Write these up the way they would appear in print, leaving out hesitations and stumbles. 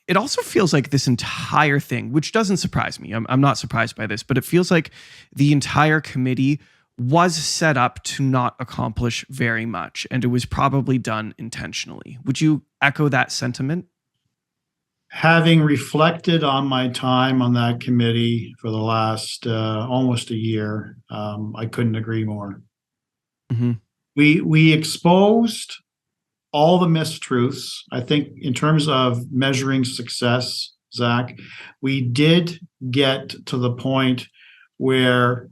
It also feels like this entire thing, which doesn't surprise me. I'm not surprised by this, but it feels like the entire committee was set up to not accomplish very much, and it was probably done intentionally. Would you echo that sentiment? Having reflected on my time on that committee for the last almost a year, I couldn't agree more. Mm-hmm. We exposed all the mistruths. I think in terms of measuring success, Zach, we did get to the point where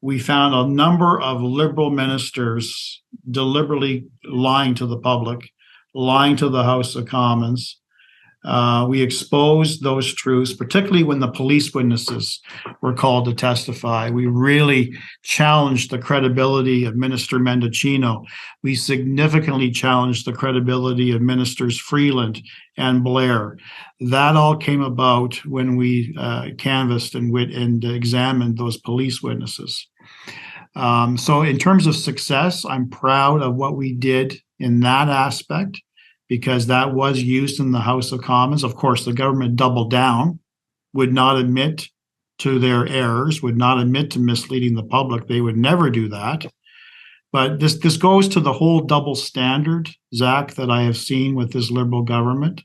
we found a number of Liberal ministers deliberately lying to the public, lying to the House of Commons. We exposed those truths, particularly when the police witnesses were called to testify. We really challenged the credibility of Minister Mendocino. We significantly challenged the credibility of Ministers Freeland and Blair. That all came about when we canvassed and examined those police witnesses. So in terms of success, I'm proud of what we did in that aspect, because that was used in the House of Commons. Of course, the government doubled down, would not admit to their errors, would not admit to misleading the public. They would never do that. But this goes to the whole double standard, Zach, that I have seen with this Liberal government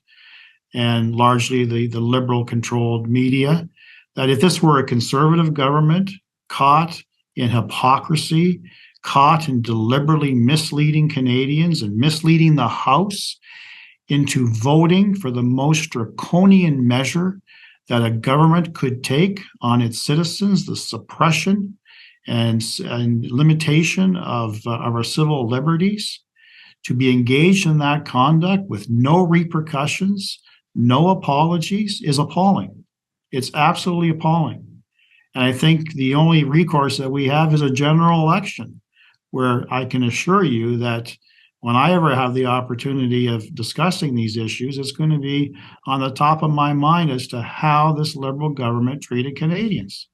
and largely the Liberal-controlled media, that if this were a Conservative government caught in hypocrisy, caught in deliberately misleading Canadians and misleading the House into voting for the most draconian measure that a government could take on its citizens, the suppression and limitation of our civil liberties, to be engaged in that conduct with no repercussions, no apologies, is appalling. It's absolutely appalling. And I think the only recourse that we have is a general election, where I can assure you that when I ever have the opportunity of discussing these issues, it's going to be on the top of my mind as to how this Liberal government treated Canadians.